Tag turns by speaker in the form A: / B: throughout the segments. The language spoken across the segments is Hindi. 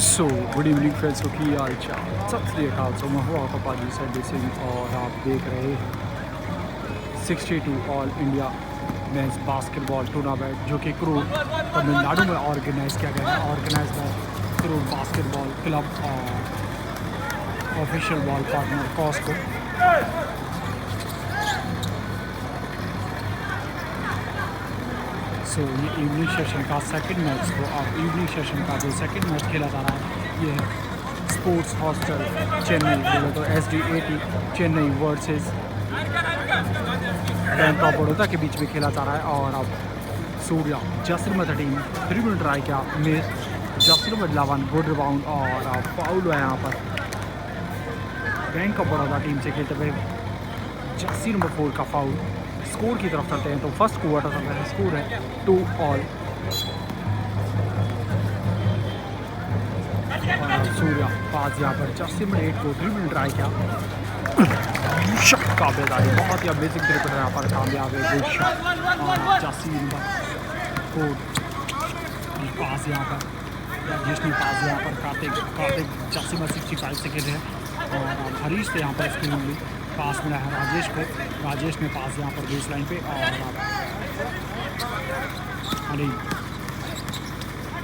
A: सो गुड इवनिंग फ्रेंड्स को की हाल चाल सत श्री अकाल। सो मैं हुआ आपका पाजी संडे सिंह और आप देख रहे हैं 62 all India men's basketball tournament जो कि करूर तमिलनाडु में ऑर्गेनाइज किया गया है। Organise by Karur basketball club और official ball partner Cosco. So ये इवनिंग सेशन का सेकंड मैच को अब इवनिंग सेशन का जो सेकंड मैच खेला जा रहा है ये है स्पोर्ट्स हॉस्टल चेन्नई बोले तो SDAT Chennai versus bank of Baroda के बीच में खेला जा रहा है। और अब सूर्या जसरमत टीम 3 मिनट ट्राई किया मिस जसरमत 11 गुड रिबाउंड और अब फाउल हुआ यहाँ पर बैंक ऑफ बड़ौदा टीम से खेलते हुए जर्सी नंबर 4 का फाउल। स्कोर की तरफ चलते हैं तो फर्स्ट क्वार्टर चल रहा है, स्कोर है 2 ऑल। सूर्या पास यहाँ पर जर्सी नंबर 8 को 3 मिनट ट्राई किया शॉट काबिल बहुत ही अमेजिंग तरीके से यहाँ पर कामयाब है गुड शॉट। और जर्सी नंबर 4 पास यहाँ पर राजेश ने पास यहाँ पर कार्तिक जर्सी नंबर 65 से खेले हैं और हरीश से यहाँ पर स्क्रीन ली पास मिला है राजेश को। राजेश ने पास यहाँ पर बेस लाइन पे और अरे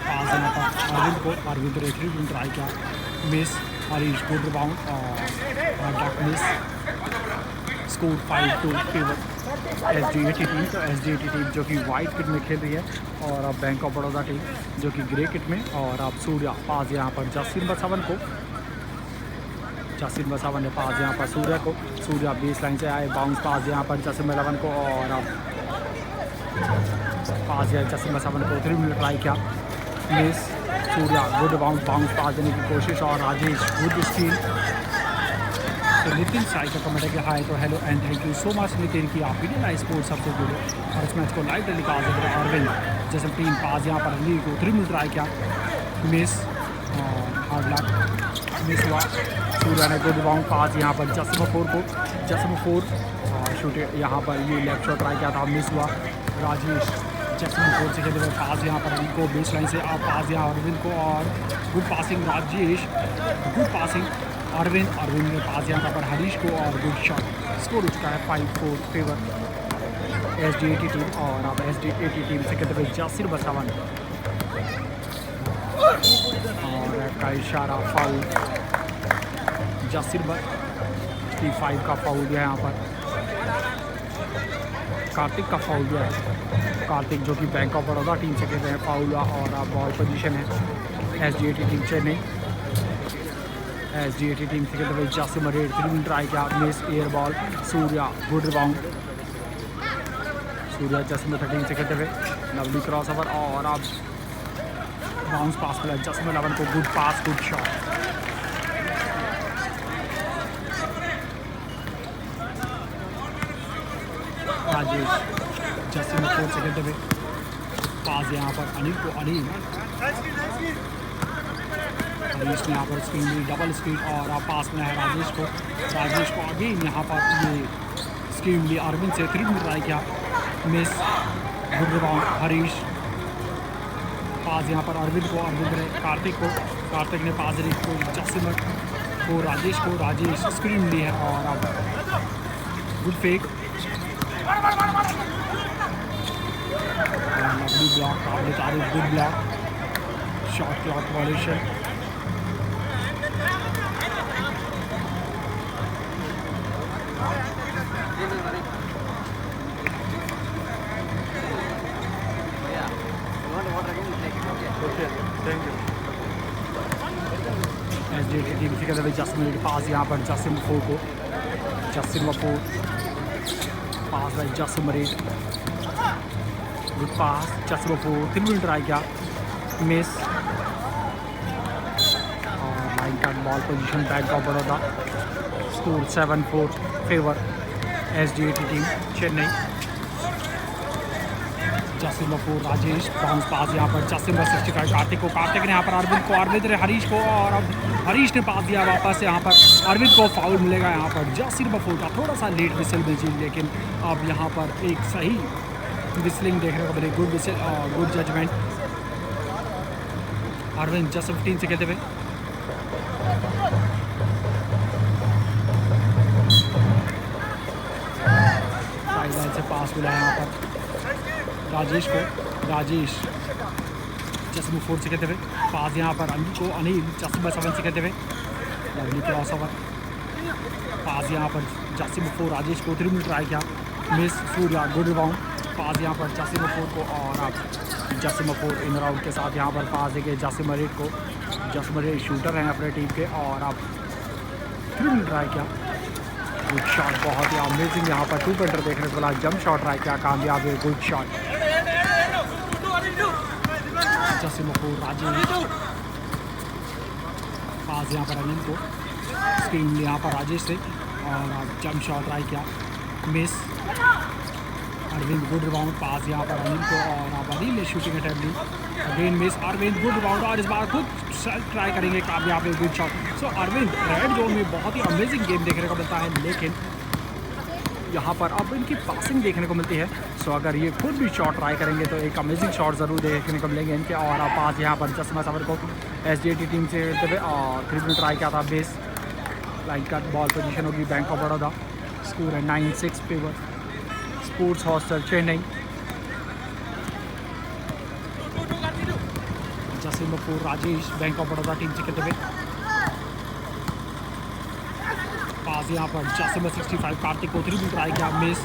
A: पास यहाँ पर अरविंद को अरविंद ने 3 मिनट ट्राई किया मिस हरीश गुड रिबाउंड और dot miss. Score 5-2 favour SDAT team. तो SDAT टीम जो कि वाइट किट में खेल रही है और अब बैंक ऑफ बड़ौदा टीम जो कि ग्रे किट में। और अब सूर्या पास यहाँ पर जर्सी नंबर 7 को जर्सी नंबर 7 ने पास यहाँ पर सूर्या को। सूर्या बेस लाइन से आए बाउंस पास यहाँ पर जर्सी नंबर 11 को और अब पास यहाँ जर्सी नंबर 7 को 3 मिनट ट्राई किया miss. Surya good bounce pass देने की कोशिश और राजेश गुड स्टील। तो नितिन साई का कमेंट है कि हाय तो hello and thank you so much Nitin की आप इंडियन आई स्पोर्ट्स सबसे जुड़े और इस मैच को लाइव टेलीकास्ट कर रहे हैं। अरविंद जैसे टीम पास यहाँ पर अली को 3 मिनट ट्राई किया मिस और हार्ड लक मिस हुआ। सूर्या ने गुड बाउंड पास यहाँ पर जर्सी नंबर 4 शूट यहाँ पर ये लेफ्ट शॉट ट्राई किया था मिस हुआ। राजेश जर्सी नंबर 4 से खेलते हुए पास यहाँ पर इनको बेस लाइन से आप पास यहाँ अरविंद को और good passing Rajesh good passing Arvind ने पास यहाँ पर हरीश को और गुड शॉट। स्कोर हो चुका है 5-4 फेवर SDAT टीम। और अब SDAT टीम से खेलते हुए जर्सी नंबर 7 और का इशारा फाउल जर्सी नंबर 5 का फाउल दिया यहाँ पर कार्तिक का फाउल दिया है। कार्तिक जो कि बैंक ऑफ बड़ौदा टीम से खेल रहे हैं फाउल हुआ और अब बॉल पोजीशन है SDAT team Chennai. SDAT team से खेलते हुए जर्सी नंबर 8 3 मिनट ट्राई किया miss air ball. Surya good rebound Surya Jersey number 13 से खेलते हुए लवली क्रॉस ओवर और अब बाउंस पास मिला जर्सी नंबर 11 को गुड पास good shot. Rajesh Jersey number 4 से खेलते हुए पास यहाँ पर अनिल को हरीश ने यहाँ पर स्क्रीन ली डबल स्क्रीन और आप पास में है राजेश को अगेन यहाँ पर ये स्क्रीन ली अरविंद से 3 मिनट ट्राई किया मिस गुड रिबाउंड हरीश पास यहाँ पर अरविंद ने कार्तिक ने पास को जर्सी नंबर को राजेश स्क्रीन ली है और अब गुड फेक लवली ब्लॉक काबिल तारीफ good block shot clock violation.
B: Thank you.
A: SDAT team से कहते हुए जसिम पास यहाँ पर जसिम अफूर को, Jasim Afoor pass by Jasim good pass, Jasim Afoor 3 minute try किया, मिस और लाइन का ball position bank of Baroda, score 7-4 favour SDAT team Chennai. Jasim Afoor Rajesh bounce pass यहाँ पर जसिम 65 कार्तिक को, कार्तिक ने यहाँ पर अरविंद ने हरीश को, और अब हरीश ने पास दिया वापस यहाँ पर अरविंद को फाउल मिलेगा यहाँ पर जसिम अफूर का, थोड़ा सा लेट विसल बजी, लेकिन अब यहाँ पर एक सही विसलिंग देखने को मिली, गुड विसल और गुड जजमेंट। अरविंद जस्ट 15 से कहते हुए साइड से पास मिला यहाँ पर राजेश को, राजेश जसिम अफूर से कहते हुए पास यहाँ पर अनिल को, अनिल जसिम 7 से कहते हुए लवली क्रॉस ओवर पास यहाँ पर जसिम अफूर राजेश को 3 मिनट ट्राई किया, miss Surya good rebound pass यहाँ पर जसिम अफूर को, और अब जसिम अफूर इन राउंड के साथ यहाँ पर पास देखे जसिम को, जसिम शूटर हैं अपने टीम के, और अब 3 मिनट ट्राई किया, गुड शॉट बहुत ही अमेजिंग यहाँ पर 2 पॉइंटर देखने को मिला, जंप शॉट ट्राई किया, कामयाब है, गुड शॉट। जसिम अफूर राजेश पास यहाँ पर अनिल को, स्क्रीन यहाँ पर राजेश से, और अब जंप शॉट ट्राई किया, miss, Arvind good rebound pass यहाँ पर अनिल को, और अब अनिल ने शूटिंग अटैम्प्ट ली, again miss, Arvind good rebound और इस बार खुद सेल्फ ट्राई करेंगे, कामयाब है, good shot. So Arvind red zone में बहुत ही अमेजिंग गेम देखने को मिलता है, लेकिन यहाँ पर अब इनकी पासिंग देखने को मिलती है। सो अगर ये खुद भी शॉट ट्राई करेंगे तो एक अमेजिंग शॉट ज़रूर देखने को मिलेंगे इनके, और अब पास यहाँ पर जसिम सबर को SDAT टीम से खेलते हुए, और 3 मिनट ट्राई किया था, बेस लाइन का बॉल पोजीशन होगी बैंक ऑफ बड़ौदा, स्कोर है 9-6 favour sports hostel Chennai. Jasim Afoor Rajesh bank of Baroda team से खेलते हुए पास यहाँ पर जसिम 65 कार्तिक को 3 मिनट ट्राई किया, मिस,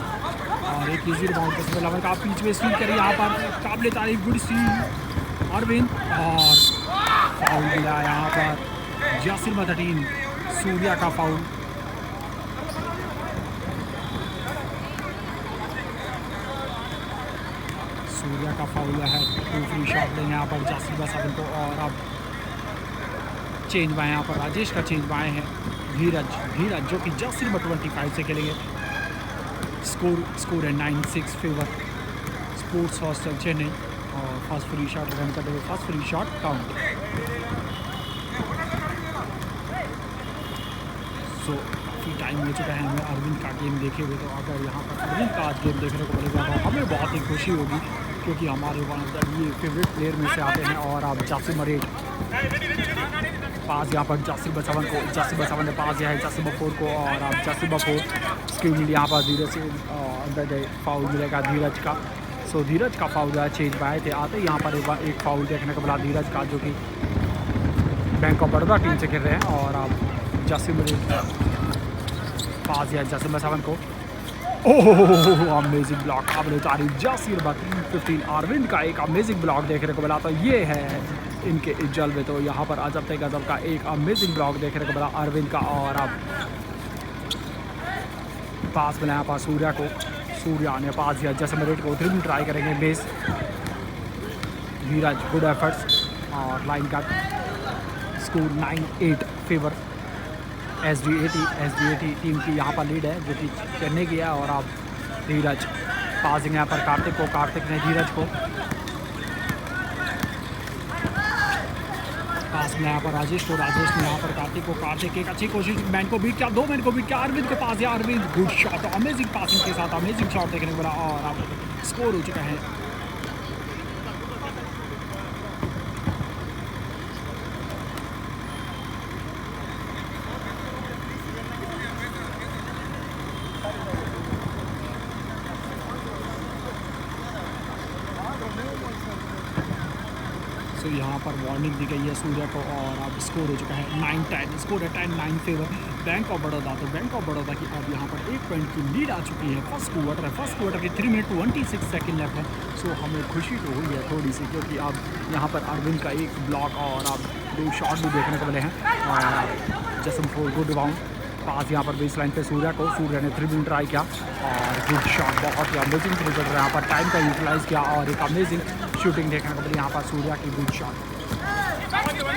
A: और एक इजी रिबाउंड जसिम लवर का बीच में स्टील करी यहाँ पर, काबिल तारीफ गुड स्टील अरविंद, और फाउल मिला यहाँ पर जसिम 13 सूर्या का फाउल। सूर्या का फाउल है, 2 फ्री शॉट लेंगे यहाँ पर जसिम 7 को, और अब चेंज बाएँ यहाँ पर राजेश का चेंज बाएँ हैं धीरज जो कि जसिम 25 से खेलेंगे, स्कोर है 9-6 फेवर स्पोर्ट्स हॉस्टल चेन्नई, और फर्स्ट फ्री शॉट रन करते हुए फर्स्ट फ्री शॉट काउंट। सो काफ़ी टाइम हो चुका है हमें अरविंद का गेम देखे हुए, तो अगर यहाँ पर अरविंद का आज गेम देखने को मिलेगा तो हमें बहुत ही खुशी होगी, क्योंकि हमारे ये फेवरेट प्लेयर में से आते हैं। और अब जसिम पास यहाँ पर जसिम 7 को, जसिम 7 ने पास दिया है जसिम 4 को, और अब जसिम 4 स्क्रीन यहाँ पर धीरज से अंदर गए, फाउल मिलेगा धीरज का। सो धीरज का फाउल है, चेंज बाय थे आते यहाँ पर एक फाउल देखने को मिला धीरज का, जो कि बैंक ऑफ बड़ौदा टीम से खेल रहे हैं। और अब जसिम पास दिया जसिम 7 को, ओह अमेजिंग ब्लॉक, काबिल तारीफ जसीर 15 अरविंद का एक अमेजिंग ब्लॉक देखने को मिला। तो ये है इनके इज्जल में, तो यहाँ पर अजब ते गजब का एक अमेजिंग ब्लॉक देखने को मिला अरविंद का। और अब पास मिला यहाँ पर सूर्या को, सूर्या ने पास दिया जसिम को, 3 ट्राई करेंगे बेस, धीरज गुड एफर्ट्स, और लाइन का स्कोर 9-8 फेवर SDAT टीम की यहाँ पर लीड है, जो कि चेन्नई की है। और अब धीरज पासिंग यहाँ पर कार्तिक को, कार्तिक ने धीरज को पास में यहाँ पर राजेश को, राजेश ने यहाँ पर कार्तिक को, कार्तिक एक अच्छी कोशिश, मैन को बीट किया, 2 मैन को बीट किया, अरविंद के पास दिया, Arvind good shot, amazing passing के साथ अमेजिंग शॉट देखने को मिला। और अब स्कोर हो चुका है तो यहाँ पर वार्निंग दी गई है सूर्या को। और अब स्कोर हो चुका है 9-10, स्कोर है 10-9 फेवर बैंक ऑफ बड़ौदा। तो बैंक ऑफ बड़ौदा की अब यहाँ पर 1 पॉइंट की लीड आ चुकी है। फर्स्ट क्वार्टर के 3 मिनट 26 सेकंड लेफ्ट है। सो हमें खुशी तो हुई है थोड़ी सी, क्योंकि अब यहाँ पर अरविंद का एक ब्लॉक और अब दो शॉट भी देखने को मिले हैं। जसम फॉर गुड रिबाउंड, पास यहाँ पर बेस लाइन पे सूर्या को, सूर्या ने 3 पॉइंट ट्राई किया और गुड शॉट, बहुत ही अमेजिंग क्रिकेटर यहाँ पर टाइम का यूटिलाइज किया और एक अमेजिंग शूटिंग देखने को मिली यहाँ पर सूर्या की। गुड शॉट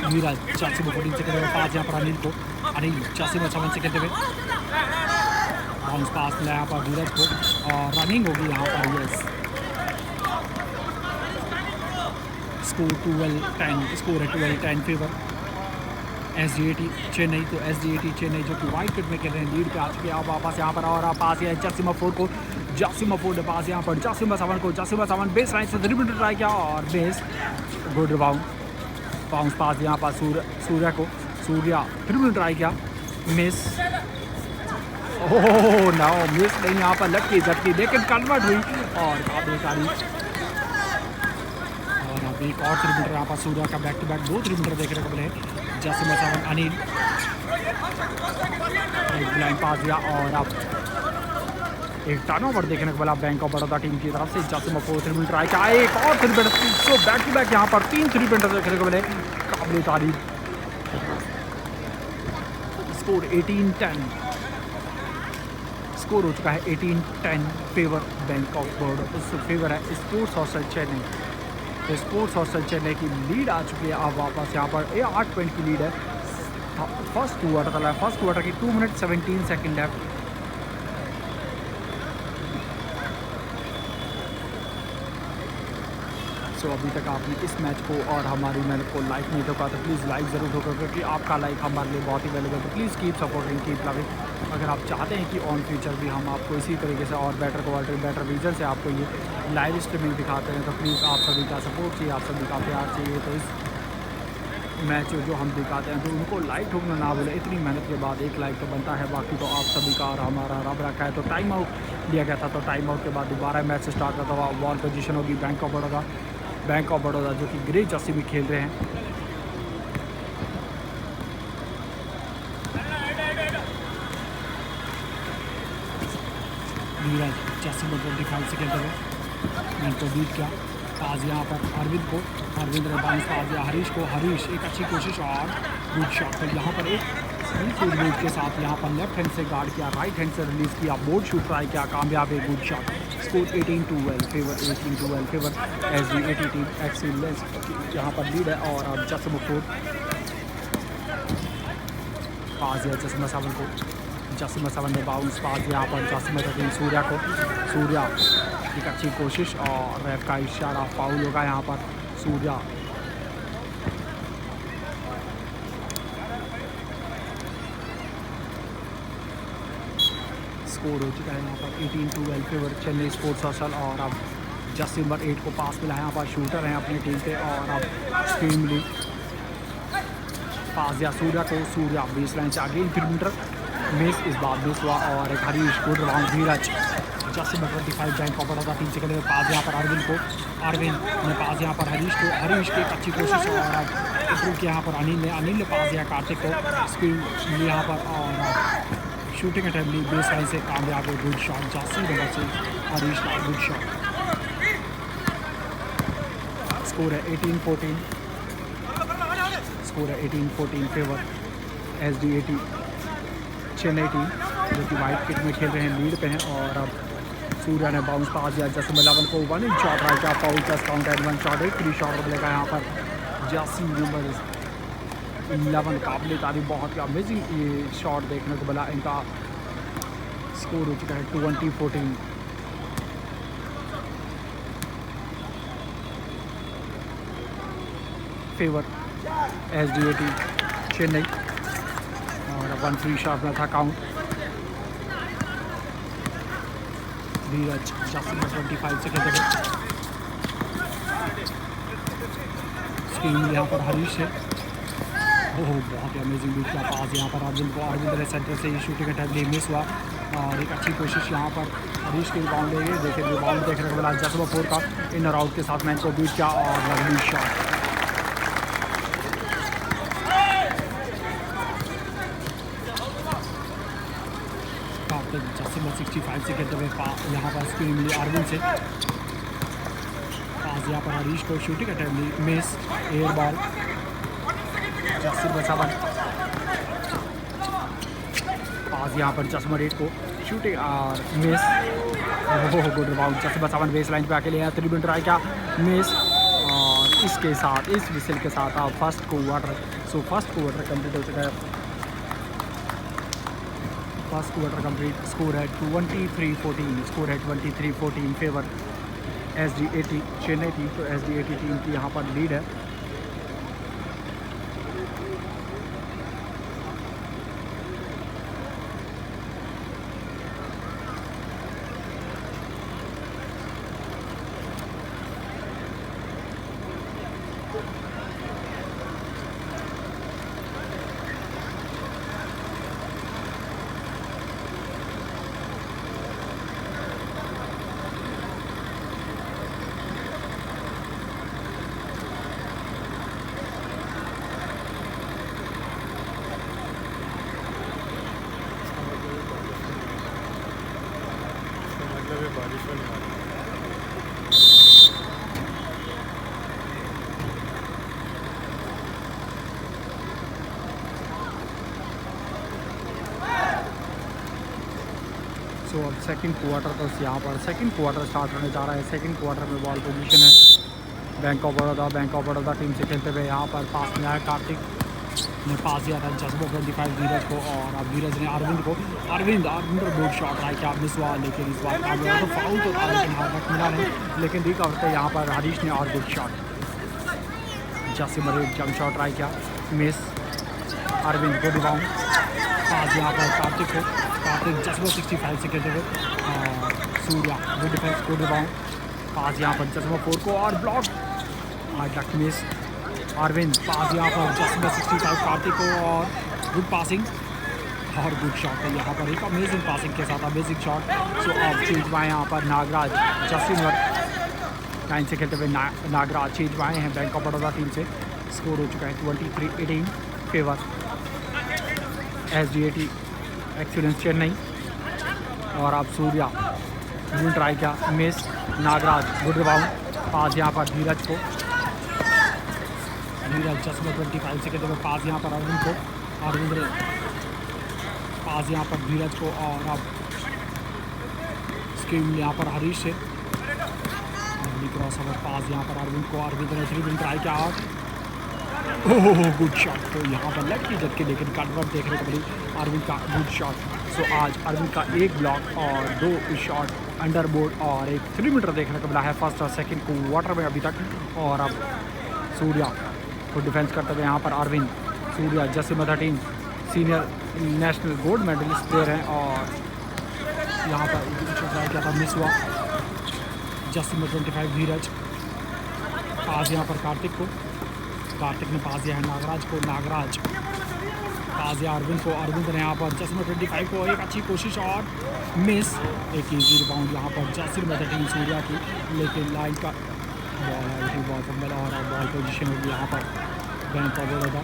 A: नीरज 14 सेकंड में पास यहाँ पर अनिल को, अनिल 7 सेकंड में बाउंस पास मिला यहाँ पर नीरज को और रनिंग होगी यहाँ पर। यस, स्कोर 12-10, स्कोर है 12-10 फेवर SDAT चेन्नई। तो SDAT चेन्नई जो कि वाइट किट में खेल रहे हैं, लीड पे आ चुके हैं। अब वापस यहाँ पर और पास है जासिम अफोर को, जासिम अफोर ने पास यहाँ पर जासिम सावन को, जासिम सावन बेस लाइन से 3 पॉइंट ट्राई किया और base good rebound, bounce pass यहाँ पर सूर्या को, सूर्या 3 पॉइंट ट्राई किया, मिस, ओह नो मिस नहीं, यहाँ पर लटकी झटकी लेकिन कन्वर्ट हुई और काबिल तारीफ। और अब एक और 3 पॉइंटर यहाँ पर सूर्या का बैक टू बैक 2 3 पॉइंटर देखने को मिले। जासिम सावन अनिल एक ब्लाइंड पास दिया और अब एक टर्नओवर देखने को मिला बैंक ऑफ बड़ौदा टीम की तरफ से। जासिम अफोर 3 पॉइंट ट्राई किया, एक और 3 पॉइंटर, तो बैक टू बैक यहाँ पर 3 3 पॉइंटर देखने को मिले, काबिल तारीफ। स्कोर 18-10, स्कोर हो चुका है 18-10 फेवर बैंक ऑफ बड़ौदा, उस फेवर है स्पोर्ट्स हॉस्टल चेन्नई। तो स्पोर्ट्स हॉस्टल चेन्नई की लीड आ चुकी है। अब वापस यहाँ पर 8 पॉइंट की लीड है। फर्स्ट क्वार्टर चला है, फर्स्ट क्वार्टर की 2 मिनट 17 सेकेंड है। सो अभी तक आपने इस मैच को और हमारी मेहनत को लाइक नहीं ठोका तो प्लीज़ लाइक ज़रूर ठोका, क्योंकि आपका लाइक हमारे लिए बहुत ही वैल्यूबल। तो please keep supporting, keep loving. अगर आप चाहते हैं कि ऑन फ्यूचर भी हम आपको इसी तरीके से और बेटर क्वालिटी, बेटर विजन से आपको ये लाइव स्ट्रीमिंग दिखाते हैं, तो प्लीज़ आप सभी का सपोर्ट चाहिए, आप सभी का प्यार चाहिए। तो इस मैच जो हम दिखाते हैं तो उनको लाइक ठोकना ना बोले, इतनी मेहनत के बाद एक लाइक तो बनता है। बाकी तो आप सभी का और हमारा रब रखा है। तो टाइम आउट लिया गया था, तो टाइम आउट के बाद दोबारा मैच स्टार्ट करता हुआ बॉल पोजीशन होगी bank of Baroda, bank of Baroda जो कि ग्रे जर्सी में खेल रहे हैं। नीरज 25 सेकेंड में मैच को बीट किया, पास यहाँ पर अरविंद को, अरविंद ने बाउंस पास दिया हरीश को, हरीश एक अच्छी कोशिश और गुड शॉट पर यहाँ पर एक फील्ड मूव के साथ यहाँ पर लेफ्ट हैंड से गार्ड किया, राइट हैंड से रिलीज़ किया, बोर्ड शूट ट्राई किया, कामयाब है, good shot. Score 18-12 favour, 18-12 favour SDAT team. Excellence यहाँ पर लीड है और अब जासिम अफोर पास दिया जासिम सावन को, जासिम सावन ने बाउंस पास दिया यहाँ पर जासिम सूर्या को, सूर्या एक अच्छी कोशिश और रेफ का इशारा, फाउल होगा यहाँ पर। सूर्या स्कोर हो चुका है यहाँ पर 18-12 फेवर चेन्नई स्पोर्ट्स हॉस्टल। और अब जस्ट नंबर 8 को पास मिला है, यहाँ पर शूटर हैं अपनी टीम पे और अब स्क्रीन मिली, पास दिया सूर्या को, सूर्या बेस लाइन से आगे 3 मीटर मिस, इस बार मिस हुआ और एक Harish good round, Dheeraj just number 25 bank of Baroda 3 second में पास यहाँ पर अरविंद को, अरविंद ने पास यहाँ पर हरीश को, हरीश की एक अच्छी कोशिश और अब इंप्रूव किया यहाँ पर अनिल ने पास दिया कार्तिक को, स्क्रीन मिली यहाँ पर और शूटिंग अटैम्प्ट ली बेस लाइन से, कामयाब है, गुड शॉट जासी नंबर से हरीश का गुड शॉट। स्कोर है 18-14, स्कोर है 18-14 फेवर SDAT चेन्नई टीम जो कि वाइट किट में खेल रहे हैं, लीड पे हैं। और अब सूर्या ने बाउंस पास दिया जैसे 11 को 1 इंच शॉट रहा क्या, foul plus count and 1 shot, एक 3 शॉट मिलेगा यहाँ पर जासी नंबर 11। काबिल तारीफ, बहुत ही अमेजिंग ये शॉट देखने को मिला इनका। स्कोर हो चुका है 20-14 फेवर SDAT चेन्नई और 1 फ्री शॉट में था काउंट। धीरज 25 सेकेंड स्क्रीन यहाँ पर हरीश है, ओह बहुत ही अमेजिंग बीट का पास यहाँ पर अरविंद को, अरविंद ने सेंटर से ये शूटिंग अटैम्प्ट लिए मिस हुआ और एक अच्छी कोशिश यहाँ पर हरीश की रिबाउंड है, देखिए रिबाउंड देखने को मिला जासिम अफोर का, इन और आउट के साथ मैच को बीट किया और लवली शॉट। जासिम 65 सेकेंड में यहाँ पर स्क्रीन मिली अरविंद से, पास यहाँ पर हरीश को, शूटिंग अटैम्प्ट ली miss, air ball Jasir Basavan pass यहाँ पर जसमर 8 को शूटिंग और miss. Oh good rebound, Jasir Basavan base line पे अकेले हैं, 3 पॉइंट ट्राई क्या मिस। और इसके साथ इस विसल के साथ आप फर्स्ट क्वार्टर कंप्लीट हो चुका है। फर्स्ट क्वार्टर कंप्लीट, स्कोर है 23-14, स्कोर है 23-14 फेवर SDAT चेन्नई टीम। तो SDAT टीम की यहाँ पर लीड है। सो अब सेकंड क्वार्टर तो यहाँ पर सेकंड क्वार्टर स्टार्ट होने जा रहा है। सेकंड क्वार्टर में बॉल पोजीशन है बैंक ऑफ बड़ौदा टीम से खेलते हुए। यहाँ पर पास में आया कार्तिक ने पास दिया था जज्बो 25 धीरज को, और अब धीरज ने अरविंद गुड शॉट ट्राई किया, मिस हुआ, लेकिन इस बार तो फाउल तो था लेकिन हार तक मिला नहीं, लेकिन रिकवर थे यहाँ पर हरीश ने और गुड शॉट। जसीमर 8 जंप शॉट ट्राई किया, miss. Arvind good rebound, pass यहाँ पर कार्तिक को, कार्तिक जज्बो 65 से खेलते हुए, और Surya good defence good rebound, pass यहाँ पर जज्बो 4 को और ब्लॉक तक मिस। अरविंद पास यहाँ पर जस्टिन 65 कार्तिक को और गुड पासिंग और गुड शॉट है यहाँ पर, एक अमेजिंग पासिंग के साथ अमेजिंग शॉट। सो अब चेंज बाएँ यहाँ पर नागराज जस्टिन 9 से खेलते हुए नागराज चेंज बाएँ हैं बैंक ऑफ बड़ौदा टीम से। स्कोर हो चुका है 23-18 फेवर SDAT एक्सीलेंस चेन्नई। और अब सूर्या ग्रीन ट्राई किया, miss. Nagraj good rebound, pass यहाँ पर धीरज को, धीरज जस्टिन 25 से कहते हुए पास यहाँ पर अरविंद को, अरविंद ने पास यहाँ पर धीरज को, और अब स्कीम यहाँ पर हरीश से क्रॉस ओवर पास यहाँ पर अरविंद को, अरविंद ने 3 पॉइंट ट्राई किया और ओह गुड शॉट। तो यहाँ पर लेग की झटके लेकिन कटवर्ट देखने को मिली अरविंद का गुड शॉट। सो आज अरविंद का 1 ब्लॉक और 2 शॉट अंडर बोर्ड और एक 3 मीटर देखने को मिला है फर्स्ट और सेकंड क्वार्टर में अभी तक। और अब सूर्या को डिफेंस करते हुए यहाँ पर Arvind, Surya Justin 13 senior national gold medallist player हैं, और यहाँ पर क्या था मिस हुआ। जस्टिन 25 धीरज, पास यहाँ पर कार्तिक को, कार्तिक ने पास दिया है नागराज को, नागराज पास दिया अरविंद को, अरविंद ने यहाँ पर जस्टिन 25 को एक अच्छी कोशिश और मिस। एक ईजी रिबाउंड यहाँ पर जस्टिन 13 सूर्या की, लेकिन लाइन का बॉल है, बॉल फंबल और बॉल पोजीशन होगी यहाँ पर बैंक ऑफ बड़ौदा।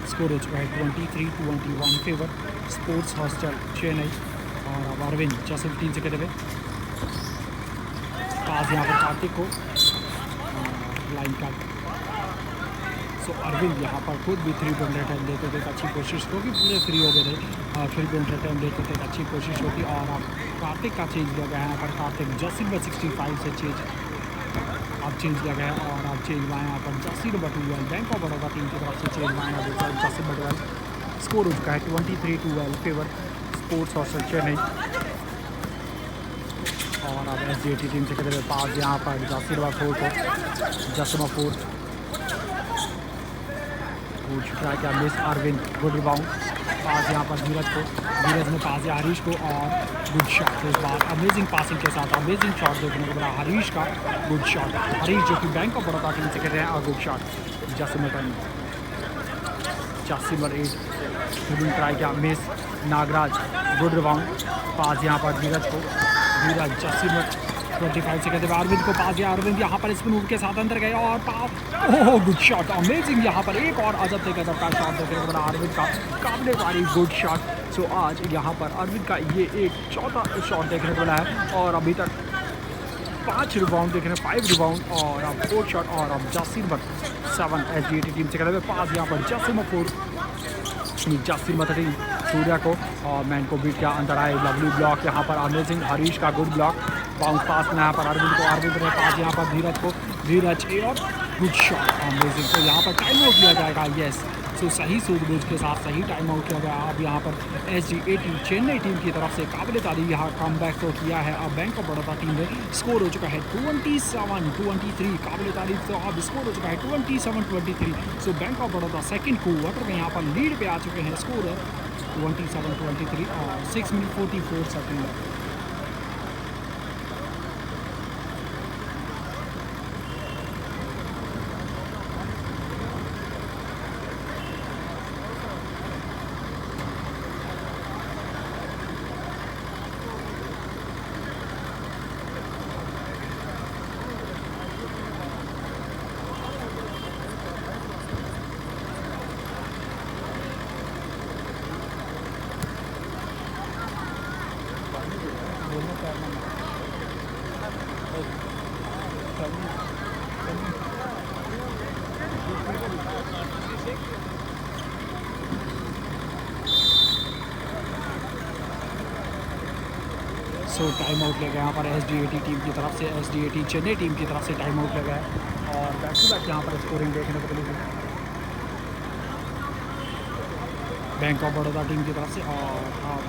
A: स्कोर हो चुका है 23-21 फेवर स्पोर्ट्स हॉस्टल चेन्नई। और अब अरविंद जस्टिन 3 से कहते हुए पास यहाँ पर कार्तिक को, लाइन का। सो अरविंद यहाँ पर खुद भी 3 पॉइंट अटैम्प्ट देते थे, अच्छी कोशिश, क्योंकि पूरे फ्री हो गए थे, 3 पॉइंट अटैम्प्ट देते थे, अच्छी कोशिश होती। और अब कार्तिक का चेंज लिया गया है यहाँ पर, कार्तिक जस्टिन 65 से अब चेंज किया गया है। और अब चेंज हुआ है यहाँ पर Justin 12 bank of Baroda team की तरफ से चेंज हुआ है जस्टिन 12। स्कोर हो चुका है 23-12 फेवर स्पोर्ट्स हॉस्टल चेन्नई। और अब SDAT टीम से कहते हुए पास यहाँ पर जस्टिन 4 को, जस्टिन 4 गुड ट्राई किया, miss. Arvind good rebound, pass यहाँ पर धीरज को, धीरज ने पास दिया हरीश को और गुड शॉट। इस बार अमेजिंग पासिंग के साथ अमेजिंग शॉट देखने को मिला हरीश का, गुड शॉट। हरीश जो कि बैंक ऑफ बड़ौदा टीम से खेल रहे हैं, और गुड शॉट। जस्टिन 8 ट्राई किया, miss. Nagraj good rebound, pass यहाँ पर धीरज को, धीरज जस्टिन 25 से कहते हुए अरविंद को पास दिया, अरविंद यहाँ पर स्पिन मूव के साथ अंदर गए और ओह गुड शॉट, अमेजिंग यहाँ पर एक और अजब तरीके का शॉट देखने को मिला अरविंद का, काबिले वाली गुड शॉट। सो आज यहाँ पर अरविंद का ये एक चौथा शॉट देखने को मिला है, और अभी तक 5 रिबाउंड देखने, 5 रिबाउंड और अब 4 शॉट। और अब जस्टिन 27 SDAT टीम से खेले हुए पास यहाँ पर जसिम 13 सूर्या को और मैन को बीट किया, अंदर आए लवली ब्लॉक यहाँ पर अमेजिंग हरीश का गुड ब्लॉक, बाउंस पास में यहाँ पर अरविंद ने पास यहाँ पर धीरज ए और गुड शॉट अमेजिंग। तो यहाँ पर टाइम आउट लिया जाएगा, यस। सो सही सूझबूझ के साथ सही टाइम आउट किया गया। अब यहाँ पर SDAT चेन्नई टीम की तरफ से काबिल तारीफ यहाँ कम बैक तो किया है। अब बैंक ऑफ बड़ौदा टीम में स्कोर हो चुका है 27-23 काबिल तारीफ। तो अब स्कोर हो चुका है 27-23। So bank of Baroda second quarter में यहाँ पर लीड पे आ चुके हैं, स्कोर है 27-23 और 6 मिनट 44 सेकेंड। सो टाइम आउट ले गया यहाँ पर SDAT टीम की तरफ से, SDAT चेन्नई टीम की तरफ से टाइम आउट ले गया है और बैक टू बैक यहाँ पर स्कोरिंग देखने को मिलेगी बैंक ऑफ बड़ौदा टीम की तरफ से। और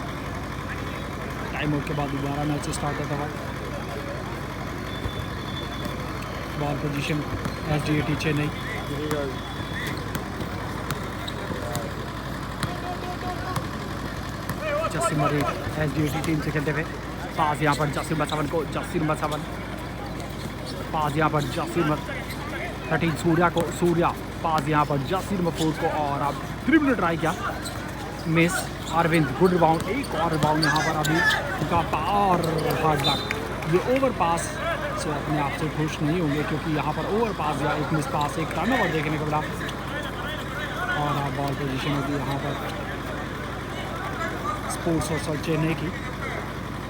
A: टाइम आउट के बाद दोबारा मैच स्टार्ट होता है। Ball position SDAT Chennai, Jasim SDAT team से खेलते हुए पास यहाँ पर जसिम 7 को, पास यहाँ पर जसिम 13 सूर्या पास यहाँ पर जसिम 4 को और अब 3 मिनट ट्राई किया, मिस। अरविंद गुड रिबाउंड, एक और रिबाउंड यहाँ पर अभी उनका और हार्ड लक, ये ओवर पास। सो अपने आप से खुश नहीं होंगे क्योंकि यहाँ पर ओवर पास या एक मिस पास, एक टर्न ओवर देखने को मिला और अब बॉल पोजीशन होगी यहाँ पर स्पोर्ट्स और चेन्नई की।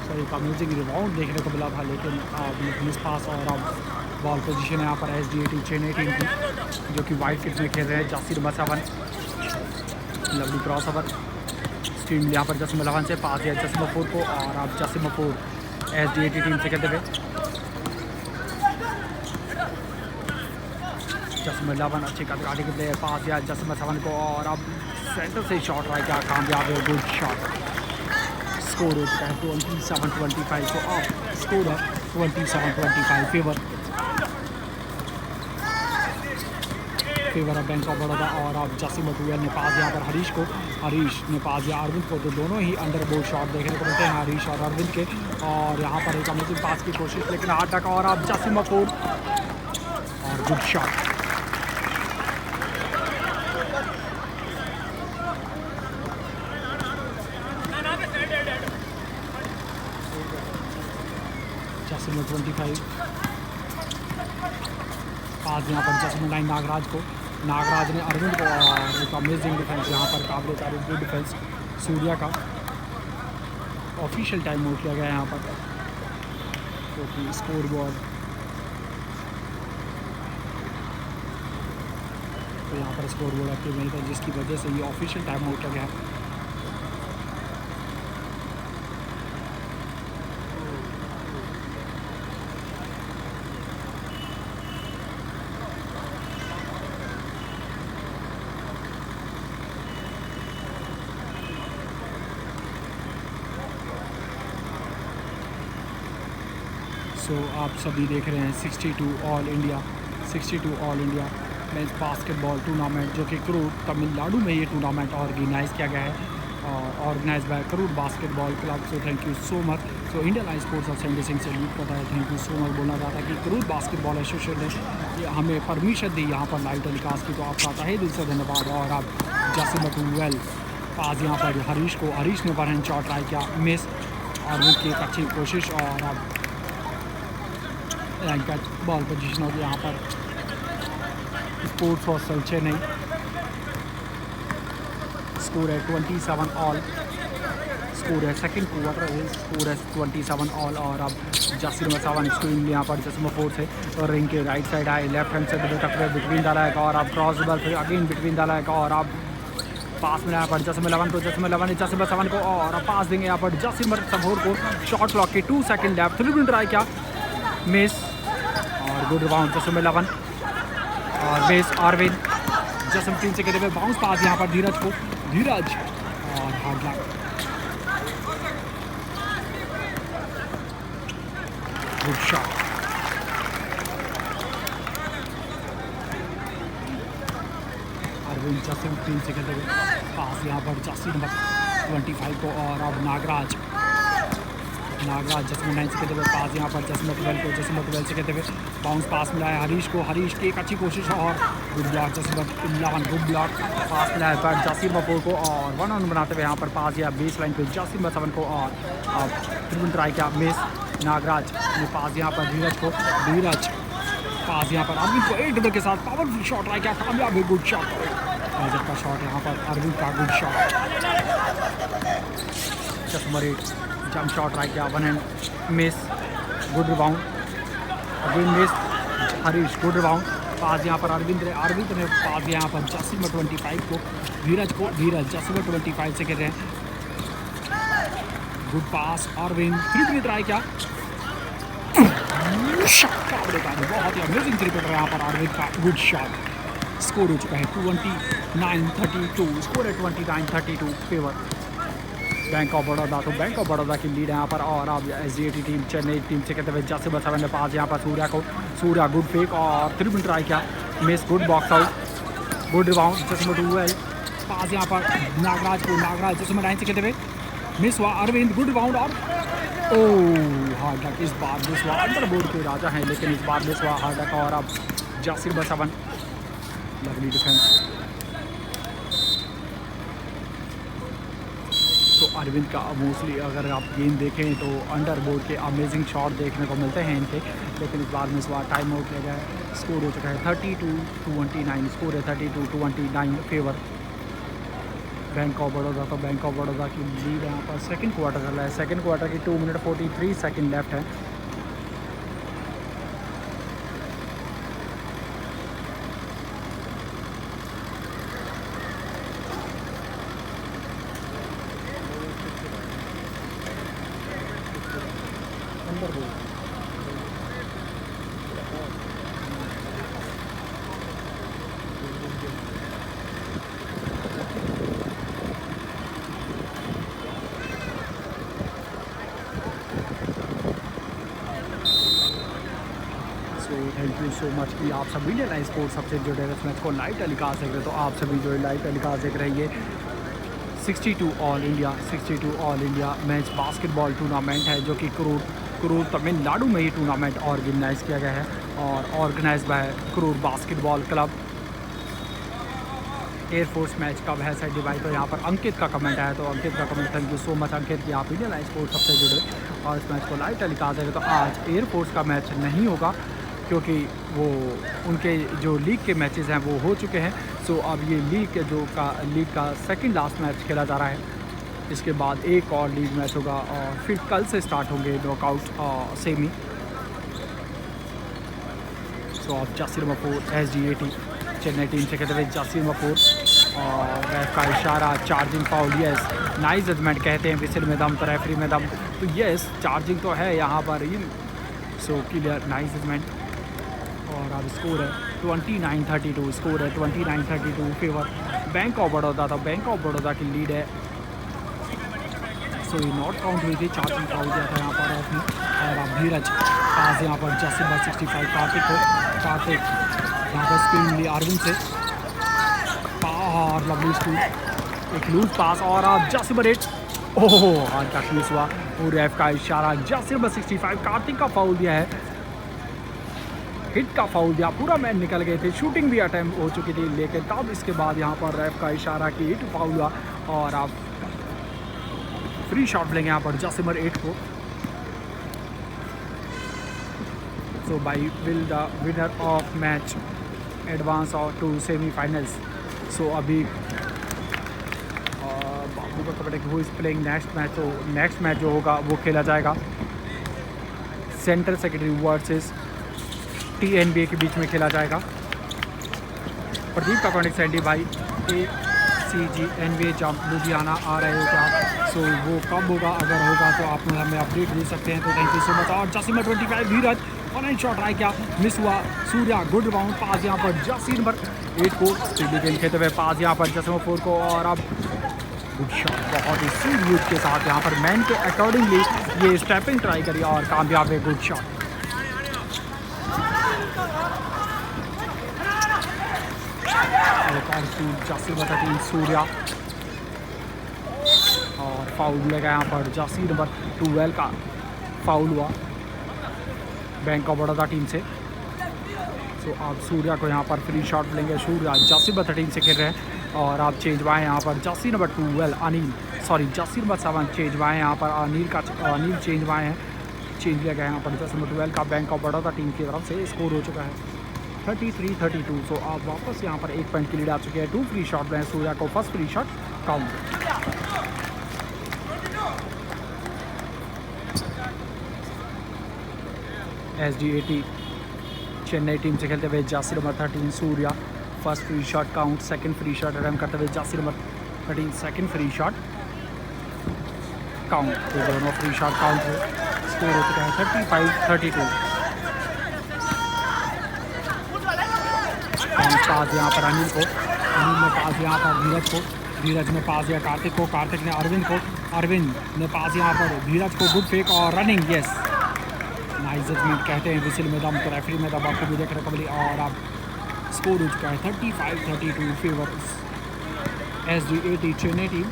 A: सो एक अमेजिंग रिबाउंड देखने को मिला था लेकिन अब मिस पास और अब बॉल पोजीशन है यहाँ पर SDAT चेन्नई टीम की जो कि वाइट किट में खेल रहे हैं। Jasim 7 lovely cross over stream यहाँ पर जसिम 11 से पास है जसिम 4 को और अब जसिम 4 SDAT टीम से खेलते हुए जसिम 11 अच्छी काटी के प्लेयर पास या जसिम 7 को और अब सेंटर से शॉट रहा क्या कामयाब है, गुड शॉट। स्कोर हो चुका है 27-25। तो अब स्कोर है 27-25 favour of bank of Baroda. और अब जसिम 12 ने पास यहाँ पर हरीश ने पास दिया अरविंद को। तो दोनों ही अंडर बोर्ड शॉट देखने को मिलते हैं हरीश और अरविंद के और यहाँ पर एक अमेजिंग पास की कोशिश लेकिन 8 टका और अब जसिम 4 और गुड शॉट। जसिम 25 पास यहाँ पर जसिम 9 नागराज ने अरविंद को और एक अमेजिंग डिफेंस यहाँ पर काबिल तारीफ गुड डिफेंस सूर्या का। ऑफिशियल टाइम आउट किया गया यहाँ पर क्योंकि स्कोर बोर्ड तो यहाँ पर स्कोर बोर्ड एक्टिव नहीं था जिसकी वजह से ये ऑफिशियल टाइम आउट किया गया। सो आप सभी देख रहे हैं 62 all India men's basketball tournament जो कि करूर तमिलनाडु में ये टूर्नामेंट ऑर्गेनाइज़ किया गया है और organise by Karur basketball club. So thank you so much. So Indian line sports of Sandy Singh से लीड करता है, थैंक यू सो मच बोलना चाहता है कि करूर बास्केटबॉल एसोसिएशन ने हमें परमिशन दी यहाँ पर लाइव टेलीकास्ट की, तो आपका तहे दिल से धन्यवाद। और अब जसिम 12 पास यहाँ पर हरीश ने वन हैंड शॉट ट्राई किया, मिस और की एक अच्छी कोशिश और अब बॉल पोजीशन होगी यहाँ पर स्पोर्ट्स हॉस्टल चेन्नई। स्कोर है 27 ऑल स्कोर है सेकंड क्वार्टर स्कोर है 27 ऑल। और अब जर्सी नंबर 7 स्क्रीन यहाँ पर जर्सी नंबर 4 से और रिंग के राइट साइड आए, लेफ्ट हैंड साइड टकरे बिटवीन द लैग और अब क्रॉस बॉल फिर अगेन बिटवीन द लैग और अब पास में यहाँ पर जर्सी नंबर 11 को, जर्सी नंबर 11 जर्सी नंबर 7 को और अब पास देंगे यहाँ पर जर्सी नंबर 4 को। शॉट क्लॉक के 2 सेकंड लेफ्ट, 3 मिनट ट्राई किया, मिस और गुड राउंड जर्सी नंबर 11 और मिस। अरविंद जर्सी नंबर 3 से कहते हुए बाउंस पास यहाँ पर धीरज को, धीरज और हार्ड लैग, good shot. Arvind jersey number 3 से खेलते हुए पास यहाँ पर जर्सी नंबर 25 को और अब नागराज जर्सी नंबर 9 से खेलते हुए पास यहाँ पर जर्सी नंबर 12 को, जर्सी नंबर 12 से खेलते हुए बाउंस पास मिलाया हरीश को, हरीश की एक अच्छी कोशिश और good block jersey number 11 good block pass मिलाया पर जर्सी नंबर 4 को और 1-on बनाते हुए यहाँ पर पास किया बेस लाइन पे जर्सी नंबर 7 को और अब ट्रिपल ट्राई किया, मिस। नागराज ने पास यहाँ पर धीरज को, धीरज पास यहाँ पर अरविंद को 8 डबल के साथ पावरफुल शॉट ट्राई किया, कामयाब है, गुड शॉट का शॉट यहाँ पर अरविंद का, good shot. Just number 8 jump shot try किया, 1 hand miss, good rebound again miss. Harish good rebound pass यहाँ पर अरविंद ने पास यहाँ पर जर्सी नंबर 25 को, धीरज जर्सी नंबर 25 से खेल रहे हैं, good pass. Arvind 3 minute try किया, बहुत ही अमेजिंग क्रिकेटर है यहाँ पर अरविंद का, गुड शॉट। स्कोर हो चुका है 29-32, स्कोर है 29-32 फेवर बैंक ऑफ बड़ौदा। तो बैंक ऑफ बड़ौदा की लीड है यहाँ पर और अब SDAT टीम चेन्नई टीम से कहते हुए जर्सी नंबर 7 ने पास यहाँ पर सूर्या को, सूर्या गुड फेक और 3 मिनट ट्राई किया, miss, good box out, good rebound Jersey number 12 पास यहाँ पर नागराज को, नागराज जर्सी नंबर 9 से कहते हुए मिस हुआ, अरविंद गुड रिबाउंड और हार्ड लक, इस बार मिस हुआ, अंडर बोर्ड के राजा हैं लेकिन इस बार मिस हुआ हार्ड लक और अब जर्सी नंबर 7 लवली डिफेंस। तो अरविंद का मोस्टली अगर आप गेम देखें तो अंडर बोर्ड के अमेजिंग शॉट देखने को मिलते हैं इनके, लेकिन इस बार मिस हुआ, टाइम आउट लिया गया है। स्कोर हो चुका है 32-29, स्कोर है 32-29 फेवर बैंक ऑफ बड़ौदा। तो बैंक ऑफ बड़ौदा की लीड यहाँ पर सेकंड क्वार्टर चल रहा है, सेकंड क्वार्टर की 2 मिनट 43 सेकंड लेफ्ट है। थैंक यू सो मच कि आप सभी ने लाइव स्पोर्ट्स सबसे जुड़े इस मैच को लाइव टेलीकास्ट देख रहे हैं। तो आप सभी जो लाइव टेलीकास्ट देख रहे हैं, 62 all India match basketball tournament है जो कि करूर तमिलनाडु में ही टूर्नामेंट ऑर्गेनाइज किया गया है और organise by Karur basketball club. Air force match कब है सेट डिवाइड। तो यहाँ पर अंकित का कमेंट आया, तो अंकित का comment thank you so much Ankit कि आप इंडियन लाइव स्पोर्ट्स सबसे जुड़े और इस मैच को लाइव टेलीकास्ट है। तो आज एयरफोर्स का मैच नहीं होगा क्योंकि वो उनके जो लीग के मैचेस हैं वो हो चुके हैं। सो अब ये लीग का सेकंड लास्ट मैच खेला जा रहा है, इसके बाद एक और लीग मैच होगा और फिर कल से स्टार्ट होंगे नॉकआउट सेमी। सो अब jersey number 4 SDAT Chennai team से कहते हुए जर्सी नंबर 4 और रेफ का इशारा, charging foul, yes nice judgement कहते हैं, विसिल में दम तो रेफरी में दम, तो यस चार्जिंग तो है यहाँ पर। सो क्लियर, नाइस जजमेंट और अब स्कोर है 29-32, स्कोर है 29-32 फेवर बैंक ऑफ बड़ौदा। था बैंक ऑफ बड़ौदा की लीड है। सो ये नॉट काउंट हुई थी, चार्जिंग फाउल दिया था यहाँ पर आपने और अब धीरज पास यहाँ पर जर्सी नंबर 65 कार्तिक यहाँ पर स्क्रीन ली अरविंद से और लवली स्कूल एक लूज पास और अब जर्सी नंबर 8 हाथ का मिस हुआ और रेफ का इशारा, जर्सी नंबर 65 कार्तिक का फाउल दिया है, हिट का फाउल दिया, पूरा मैच निकल गए थे, शूटिंग भी अटैम्प्ट हो चुकी थी लेकिन तब इसके बाद यहाँ पर रेफ का इशारा की हिट फाउल हुआ और अब फ्री शॉट लेंगे यहाँ पर जर्सी नंबर 8 को। So by will the winner of match advance और टू सेमीफाइनल्स। सो अभी बाबू का kabaddi who is playing next match, तो नेक्स्ट मैच जो होगा वो खेला जाएगा सेंट्रल सेक्रेटरी वर्सेस TNBA के बीच में खेला जाएगा। प्रदीप का कॉन्टेक्ट सैंडी भाई ACG NBA जंप लुधियाना आ रहे हो क्या, सो वो कब होगा, अगर होगा तो आप हमें अपडेट दे सकते हैं। तो थैंक यू सो मच। और जसीम 25 धीरज ऑनलाइन शॉट ट्राई किया, मिस हुआ। सूर्या गुड रिबाउंड, पास यहाँ पर जसीम नंबर 8 को स्पीडी गेंद खेलते हुए पास यहाँ पर जसीम 4 को, और अब गुड शॉट बहुत ही सीरियस के साथ यहाँ पर मैन के अकॉर्डिंगली ये स्टेपिंग ट्राई करी और कामयाब है। Good shot. Jasir team Surya और फाउल लगा यहाँ पर जासिर नंबर 12 का फाउल हुआ बैंक ऑफ बड़ौदा टीम से। तो आप सूर्या को यहाँ पर फ्री शॉट लेंगे। सूर्या जासिर नंबर 13 से खेल रहे हैं और आप चेंज हुआ है यहाँ पर Yasir number 12 Anil, sorry Yasir number 7 change हुआ है यहाँ पर अनिल चेंज हुआ है, चेंज लिया गया यहाँ पर जासिर नंबर 12 का बैंक ऑफ बड़ौदा टीम की तरफ से। स्कोर हो चुका है 33-32। सो आप वापस यहाँ पर 1 पॉइंट की लीड आ चुके हैं। 2 फ्री शॉट में सूर्या को first free shot count. SDAT Chennai team से खेलते हुए Jasir number 13 Surya first free shot count. Second free shot attempt करते हुए Jasir number 13 second free shot count. तो दोनों फ्री शॉट काउंट हुए। स्कोर हो चुका है 35-32। पास यहाँ पर अनिल को, अनिल ने पास यहाँ पर धीरज को, धीरज ने पास दिया कार्तिक को, कार्तिक ने अरविंद को, अरविंद ने पास यहाँ पर धीरज को। गुड फेक और रनिंग, यस नाइस जजमेंट कहते हैं विसिल में दम, तो रेफरी में दम आपको भी देख रहे कबड्डी। और अब स्कोर हो चुका है 35-32 favour SDAT Chennai team.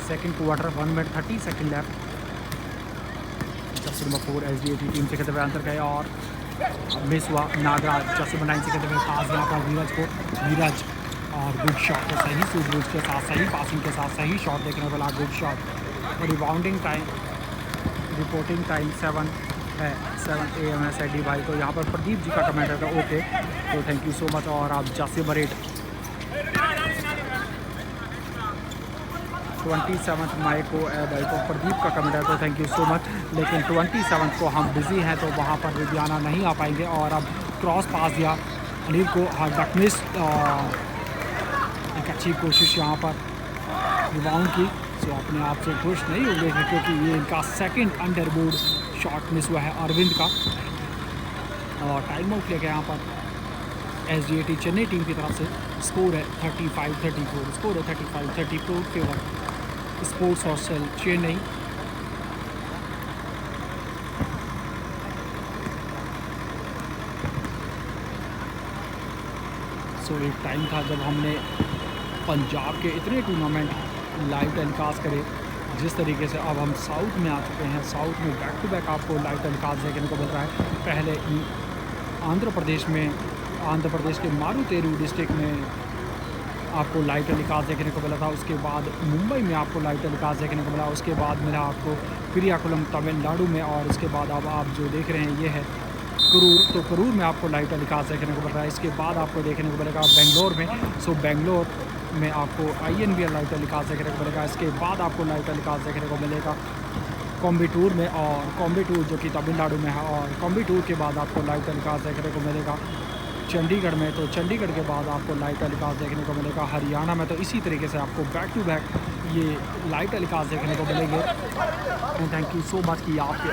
A: Second quarter 1 minute 30 second left. Jasim number 4 SDAT team से खेलते हुए अंतर गए और मिस हुआ। नागराज जसीम नंबर 9 से खेलते हुए पास यहाँ पर धीरज को, धीरज और गुड शॉट तो सही सूझबूझ के साथ, सही पासिंग के साथ सही शॉट देखने को मिला। Good shot. और रिबाउंडिंग टाइम रिपोर्टिंग टाइम 7 है, 7 AM है सैडी भाई। तो यहाँ पर प्रदीप जी का कमेंट है ओके, तो थैंक यू सो मच। और आप जासिम नंबर 8 27 मई को भाई को प्रदीप का कमेंट है, तो थैंक यू सो मच। लेकिन 27 को हम बिज़ी हैं तो वहाँ पर लुधियाना नहीं आ पाएंगे। और अब क्रॉस पास दिया अनिल को, डक मिस, एक अच्छी कोशिश यहाँ पर रिबाउंड की। सो अपने आप से खुश नहीं होंगे क्योंकि ये इनका सेकंड अंडरबोर्ड शॉट मिस हुआ है अरविंद का। और टाइम आउट लेके यहाँ पर SDAT चेन्नई टीम की तरफ से। स्कोर है 35-34, स्कोर है 35-34 फेवर स्पोर्ट्स हॉस्टल चेन्नई। सो एक टाइम था जब हमने पंजाब के इतने टूर्नामेंट लाइव टेलीकास्ट करे, जिस तरीके से अब हम साउथ में आ चुके हैं। साउथ में बैक टू बैक आपको लाइव टेलीकास्ट देखने को मिल रहा है। पहले आंध्र प्रदेश के मारूतेरू डिस्ट्रिक्ट में आपको लाइव टेलीकास्ट देखने को मिला था। उसके बाद मुंबई में आपको लाइव टेलीकास्ट देखने को मिला। उसके बाद मिला आपको पिरियाकुलम तमिलनाडु में। और इसके बाद अब आप जो देख रहे हैं ये है करूर, तो करूर में आपको लाइव टेलीकास्ट देखने को मिल रहा है। इसके बाद आपको देखने को मिलेगा बेंगलोर में। सो बेंगलोर में आपको INBL लाइव टेलीकास्ट देखने को मिलेगा। इसके बाद आपको लाइव टेलीकास्ट देखने को मिलेगा कोम्बटूर में, और कोम्बटूर जो कि तमिलनाडु में है। और कोम्बटूर के बाद आपको लाइव टेलीकास्ट देखने को मिलेगा चंडीगढ़ में। तो चंडीगढ़ के बाद आपको लाइव टेलीकास्ट देखने को मिलेगा हरियाणा में। तो इसी तरीके से आपको बैक टू बैक ये लाइव टेलीकास्ट देखने को मिलेंगे। थैंक यू सो मच कि आपके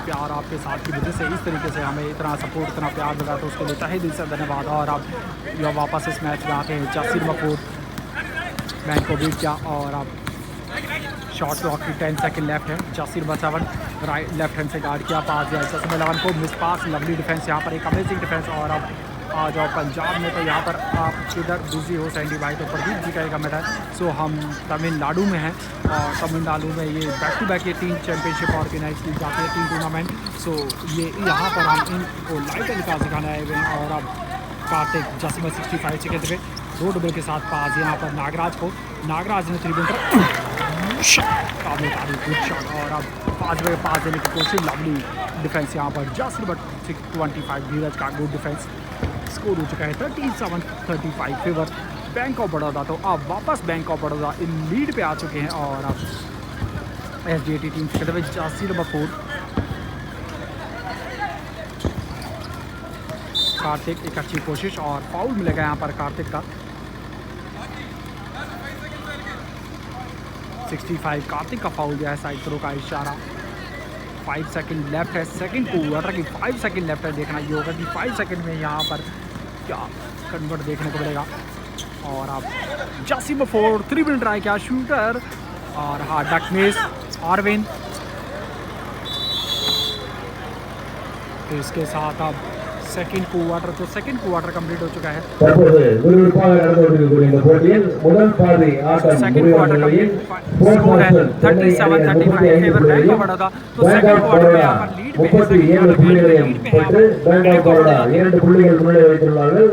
A: प्यार, आपके साथ की वजह से इस तरीके से हमें इतना सपोर्ट, इतना प्यार मिला, तो उसके लिए तहे दिल से धन्यवाद। और आप जो वापस इस मैच में आते हैं, जासिर नंबर 4 मैन को बीट किया। और अब शॉट क्लॉक की 10 सेकंड लेफ्ट है। Yasir number 7 right left hand से गार्ड किया, पास दिया जासिर नंबर 11 को, मिस पास, लवली डिफेंस यहाँ पर, एक अमेजिंग डिफेंस। और अब आ जाओ पंजाब में, तो यहाँ पर आप किधर बिजी हो सैंडी भाई, तो प्रदीप जी का एक कमेंट है। सो हम तमिलनाडु में हैं और तमिलनाडु में ये बैक टू बैक ये 3 चैम्पियनशिप ऑर्गेनाइज की जाती है, 3 टूर्नामेंट। सो ये यहाँ पर हम इनको लाइव टेलीकास्ट दिखाने आए हुए हैं। और अब कार्तिक जासिम 65 से खेलते हुए 2 डबल के साथ पास यहाँ पर नागराज को, नागराज ने 3 काबिल तारीफ गुड शॉट। और अब 5 बजे पास देने की कोशिश, लवली डिफेंस यहाँ पर जासिर नंबर 25 धीरज का गुड डिफेंस। स्कोर हो चुका है 37-35 फेवर बैंक ऑफ बड़ौदा। तो अब वापस bank of Baroda in lead पे आ चुके हैं और अब SDAT टीम से कहते हुए जर्सी नंबर 4 कार्तिक, एक अच्छी कोशिश और फाउल मिलेगा यहाँ पर कार्तिक का। 65 कार्तिक का फाउल दिया है, साइड थ्रो का इशारा। 5 सेकंड लेफ्ट है सेकंड क्वार्टर की, 5 सेकंड लेफ्ट है। देखना ये होगा कि 5 सेकंड में यहाँ पर क्या कन्वर्ट देखने को मिलेगा। और अब जर्सी नंबर 4 3 मिनट ट्राई किया शूटर और हाँ डक मिस अरविंद। तो इसके साथ अब सेकंड क्वार्टर कंप्लीट हो चुका है। सेकंड क्वार्टर का स्कोर है 37-35 फेवर बैंक ऑफ बड़ौदा। तो सेकंड क्वार्टर में यहाँ पर लीड पे है,
B: लीड पे है बैंक ऑफ बड़ौदा 2 புள்ளிகள் முன்னிலை வைத்துள்ளார்கள்।